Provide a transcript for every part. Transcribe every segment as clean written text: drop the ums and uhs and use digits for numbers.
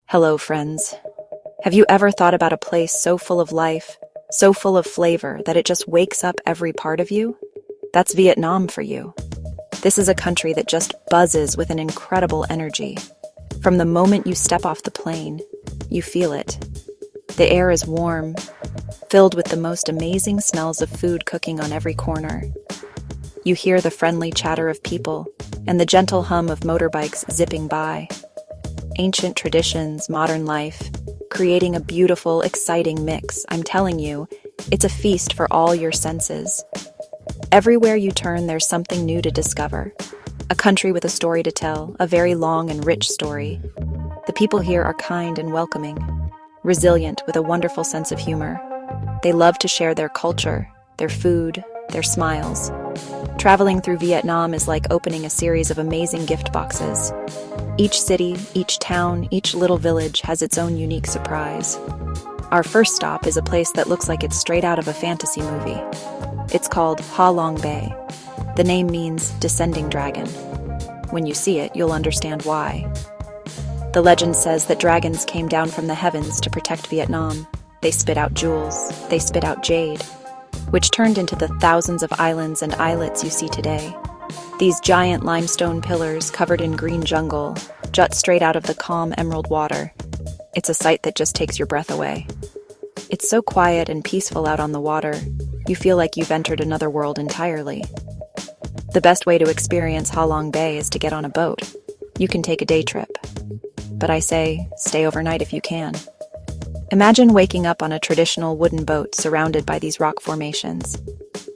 Hello, friends. Have you ever thought about a place so full of life, so full of flavor that it just wakes up every part of you? That's Vietnam for you. This is a country that just buzzes with an incredible energy. From the moment you step off the plane, you feel it. The air is warm, filled with the most amazing smells of food cooking on every corner. You hear the friendly chatter of people and the gentle hum of motorbikes zipping by. Ancient traditions, modern life, creating a beautiful, exciting mix. I'm telling you, it's a feast for all your senses. Everywhere you turn, there's something new to discover. A country with a story to tell, a very long and rich story. The people here are kind and welcoming, resilient with a wonderful sense of humor. They love to share their culture, their food, their smiles. Traveling through Vietnam is like opening a series of amazing gift boxes. Each city, each town, each little village has its own unique surprise. Our first stop is a place that looks like it's straight out of a fantasy movie. It's called Ha Long Bay. The name means descending dragon. When you see it, you'll understand why. The legend says that dragons came down from the heavens to protect Vietnam. They spit out jewels, they spit out jade, which turned into the thousands of islands and islets you see today. These giant limestone pillars covered in green jungle jut straight out of the calm emerald water. It's a sight that just takes your breath away. It's so quiet and peaceful out on the water, you feel like you've entered another world entirely. The best way to experience Ha Long Bay is to get on a boat. You can take a day trip. But I say, stay overnight if you can. Imagine waking up on a traditional wooden boat surrounded by these rock formations.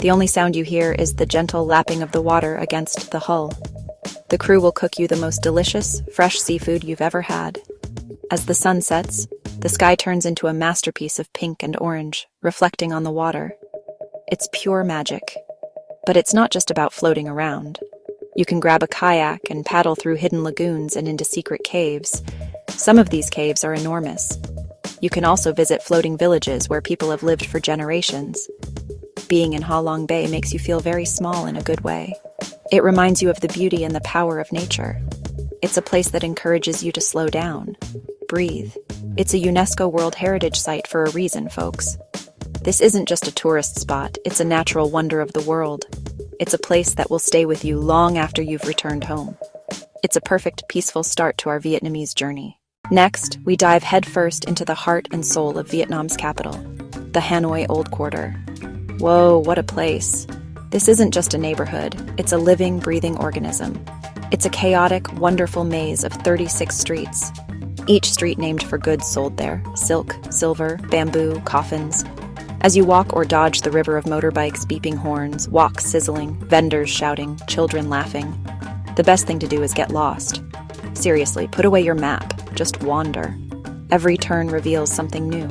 The only sound you hear is the gentle lapping of the water against the hull. The crew will cook you the most delicious, fresh seafood you've ever had. As the sun sets, the sky turns into a masterpiece of pink and orange, reflecting on the water. It's pure magic. But it's not just about floating around. You can grab a kayak and paddle through hidden lagoons and into secret caves. Some of these caves are enormous. You can also visit floating villages where people have lived for generations. Being in Ha Long Bay makes you feel very small in a good way. It reminds you of the beauty and the power of nature. It's a place that encourages you to slow down, breathe. It's a UNESCO World Heritage Site for a reason, folks. This isn't just a tourist spot, it's a natural wonder of the world. It's a place that will stay with you long after you've returned home. It's a perfect, peaceful start to our Vietnamese journey. Next, we dive headfirst into the heart and soul of Vietnam's capital, the Hanoi Old Quarter. Whoa, what a place. This isn't just a neighborhood, it's a living, breathing organism. It's a chaotic, wonderful maze of 36 streets, each street named for goods sold there: silk, silver, bamboo, coffins. As you walk or dodge the river of motorbikes beeping horns, walks sizzling, vendors shouting, children laughing, the best thing to do is get lost. Seriously, put away your map. Just wander. Every turn reveals something new.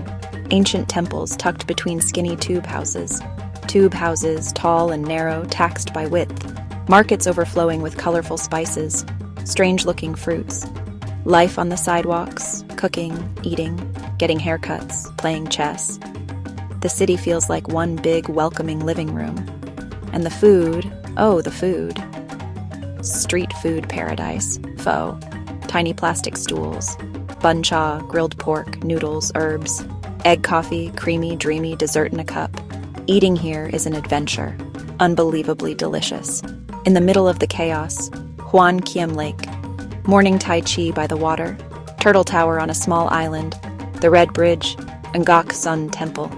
Ancient temples tucked between skinny tube houses. Tube houses, tall and narrow, taxed by width. Markets overflowing with colorful spices. Strange-looking fruits. Life on the sidewalks, cooking, eating, getting haircuts, playing chess. The city feels like one big, welcoming living room. And the food, oh, the food. Street food paradise, pho. Tiny plastic stools, bun cha, grilled pork, noodles, herbs, egg coffee, creamy, dreamy dessert in a cup. Eating here is an adventure, unbelievably delicious. In the middle of the chaos, Hoi An Lake, morning Tai Chi by the water, Turtle Tower on a small island, the Red Bridge, and Gok Sun Temple.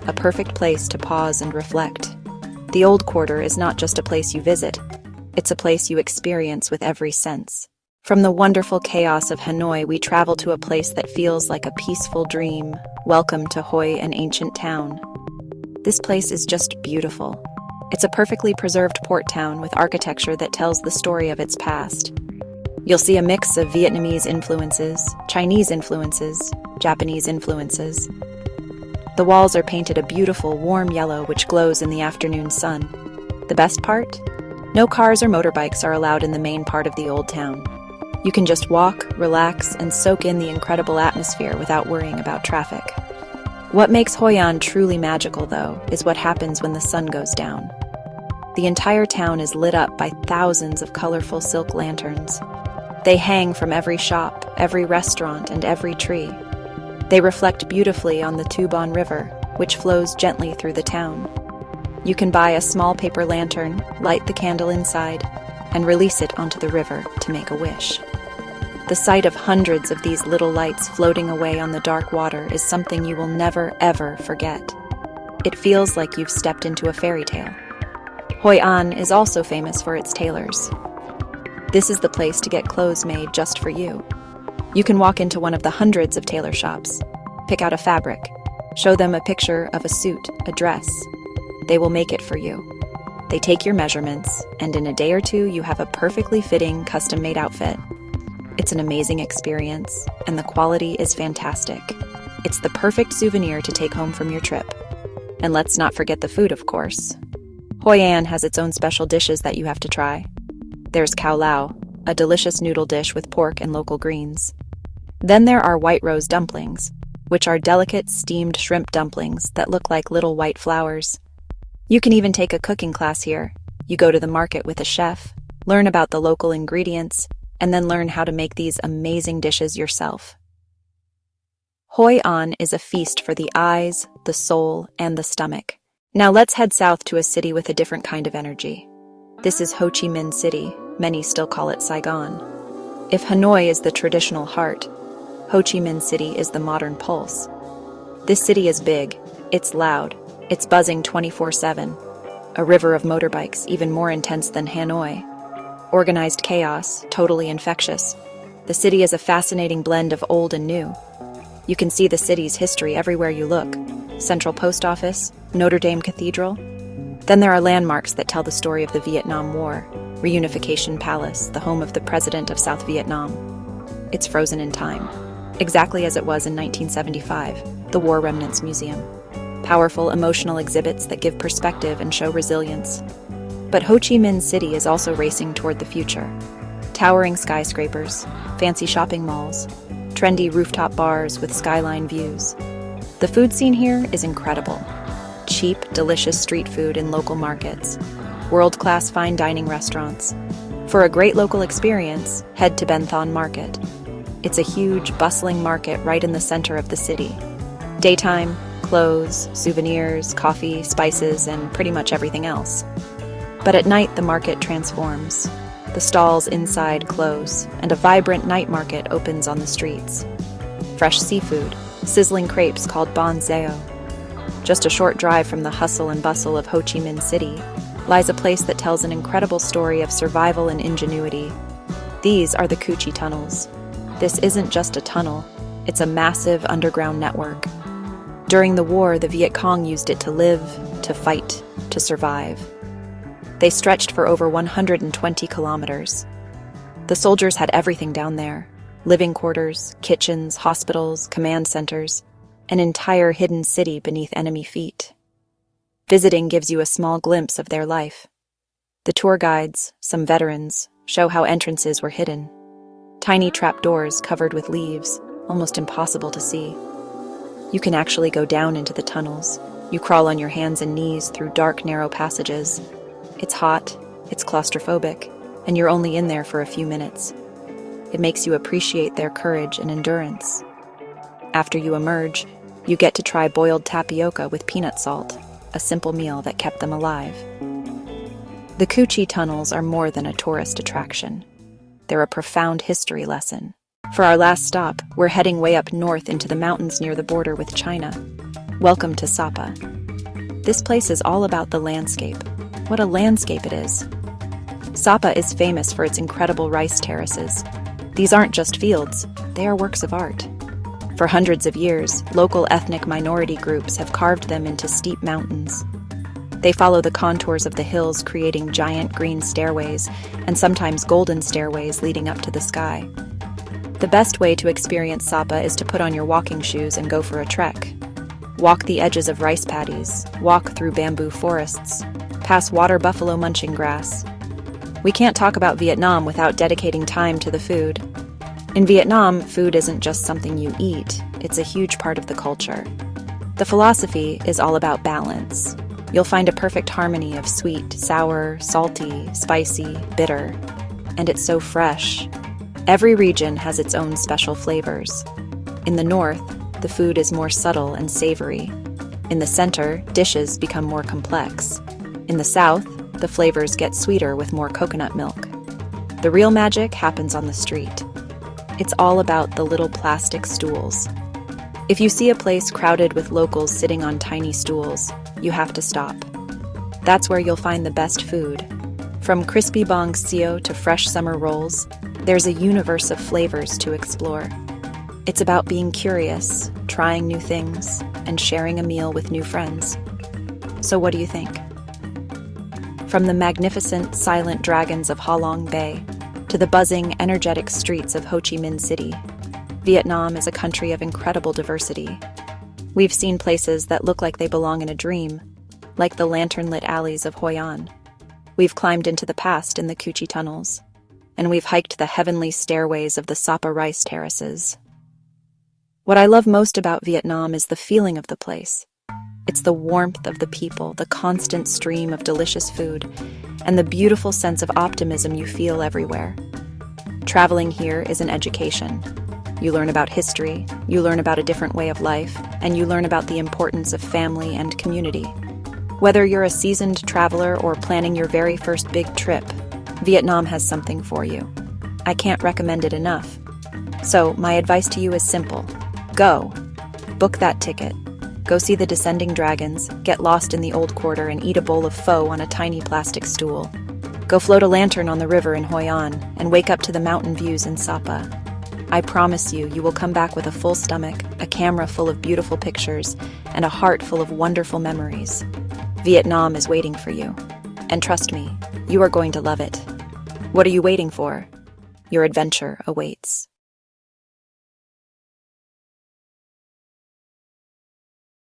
A perfect place to pause and reflect. The Old Quarter is not just a place you visit, it's a place you experience with every sense. From the wonderful chaos of Hanoi, we travel to a place that feels like a peaceful dream. Welcome to Hoi, an ancient town. This place is just beautiful. It's a perfectly preserved port town with architecture that tells the story of its past. You'll see a mix of Vietnamese influences, Chinese influences, Japanese influences. The walls are painted a beautiful, warm yellow which glows in the afternoon sun. The best part? No cars or motorbikes are allowed in the main part of the old town. You can just walk, relax, and soak in the incredible atmosphere without worrying about traffic. What makes Hoi An truly magical, though, is what happens when the sun goes down. The entire town is lit up by thousands of colorful silk lanterns. They hang from every shop, every restaurant, and every tree. They reflect beautifully on the Tubon River, which flows gently through the town. You can buy a small paper lantern, light the candle inside, and release it onto the river to make a wish. The sight of hundreds of these little lights floating away on the dark water is something you will never, ever forget. It feels like you've stepped into a fairy tale. Hoi An is also famous for its tailors. This is the place to get clothes made just for you. You can walk into one of the hundreds of tailor shops, pick out a fabric, show them a picture of a suit, a dress. They will make it for you. They take your measurements, and in a day or two, you have a perfectly fitting, custom-made outfit. It's an amazing experience, and the quality is fantastic. It's the perfect souvenir to take home from your trip. And let's not forget the food, of course. Hoi An has its own special dishes that you have to try. There's Cao Lao, a delicious noodle dish with pork and local greens. Then there are white rose dumplings, which are delicate steamed shrimp dumplings that look like little white flowers. You can even take a cooking class here. You go to the market with a chef, learn about the local ingredients, and then learn how to make these amazing dishes yourself. Hoi An is a feast for the eyes, the soul, and the stomach. Now let's head south to a city with a different kind of energy. This is Ho Chi Minh City. Many still call it Saigon. If Hanoi is the traditional heart, Ho Chi Minh City is the modern pulse. This city is big, it's loud, it's buzzing 24/7. A river of motorbikes, even more intense than Hanoi. Organized chaos, totally infectious. The city is a fascinating blend of old and new. You can see the city's history everywhere you look. Central Post Office, Notre Dame Cathedral. Then there are landmarks that tell the story of the Vietnam War. Reunification Palace, the home of the president of South Vietnam. It's frozen in time, exactly as it was in 1975, the War Remnants Museum. Powerful emotional exhibits that give perspective and show resilience. But Ho Chi Minh City is also racing toward the future. Towering skyscrapers, fancy shopping malls, trendy rooftop bars with skyline views. The food scene here is incredible. Cheap, delicious street food in local markets. World-class fine dining restaurants. For a great local experience, head to Ben Thon Market. It's a huge, bustling market right in the center of the city. Daytime, clothes, souvenirs, coffee, spices, and pretty much everything else. But at night, the market transforms. The stalls inside close, and a vibrant night market opens on the streets. Fresh seafood, sizzling crepes called Bon Zeo. Just a short drive from the hustle and bustle of Ho Chi Minh City lies a place that tells an incredible story of survival and ingenuity. These are the Cu Chi tunnels. This isn't just a tunnel, it's a massive underground network. During the war, the Viet Cong used it to live, to fight, to survive. They stretched for over 120 kilometers. The soldiers had everything down there: living quarters, kitchens, hospitals, command centers, an entire hidden city beneath enemy feet. Visiting gives you a small glimpse of their life. The tour guides, some veterans, show how entrances were hidden. Tiny trapdoors covered with leaves, almost impossible to see. You can actually go down into the tunnels. You crawl on your hands and knees through dark, narrow passages. It's hot, it's claustrophobic, and you're only in there for a few minutes. It makes you appreciate their courage and endurance. After you emerge, you get to try boiled tapioca with peanut salt, a simple meal that kept them alive. The Cu Chi tunnels are more than a tourist attraction. They're a profound history lesson. For our last stop, we're heading way up north into the mountains near the border with China. Welcome to Sapa. This place is all about the landscape. What a landscape it is. Sapa is famous for its incredible rice terraces. These aren't just fields, they are works of art. For hundreds of years, local ethnic minority groups have carved them into steep mountains. They follow the contours of the hills, creating giant green stairways, and sometimes golden stairways leading up to the sky. The best way to experience Sapa is to put on your walking shoes and go for a trek. Walk the edges of rice paddies, walk through bamboo forests, pass water buffalo munching grass. We can't talk about Vietnam without dedicating time to the food. In Vietnam, food isn't just something you eat, it's a huge part of the culture. The philosophy is all about balance. You'll find a perfect harmony of sweet, sour, salty, spicy, bitter. And it's so fresh. Every region has its own special flavors. In the north, the food is more subtle and savory. In the center, dishes become more complex. In the south, the flavors get sweeter with more coconut milk. The real magic happens on the street. It's all about the little plastic stools. If you see a place crowded with locals sitting on tiny stools, you have to stop. That's where you'll find the best food. From crispy bong sio to fresh summer rolls, there's a universe of flavors to explore. It's about being curious, trying new things, and sharing a meal with new friends. So what do you think? From the magnificent, silent dragons of Ha Long Bay to the buzzing, energetic streets of Ho Chi Minh City, Vietnam is a country of incredible diversity. We've seen places that look like they belong in a dream, like the lantern-lit alleys of Hoi An. We've climbed into the past in the Cu Chi tunnels, and we've hiked the heavenly stairways of the Sapa rice terraces. What I love most about Vietnam is the feeling of the place. It's the warmth of the people, the constant stream of delicious food, and the beautiful sense of optimism you feel everywhere. Traveling here is an education. You learn about history, you learn about a different way of life, and you learn about the importance of family and community. Whether you're a seasoned traveler or planning your very first big trip, Vietnam has something for you. I can't recommend it enough. So, my advice to you is simple. Go. Book that ticket. Go see the descending dragons, get lost in the old quarter, and eat a bowl of pho on a tiny plastic stool. Go float a lantern on the river in Hoi An, and wake up to the mountain views in Sapa. I promise you, you will come back with a full stomach, a camera full of beautiful pictures, and a heart full of wonderful memories. Vietnam is waiting for you. And trust me, you are going to love it. What are you waiting for? Your adventure awaits.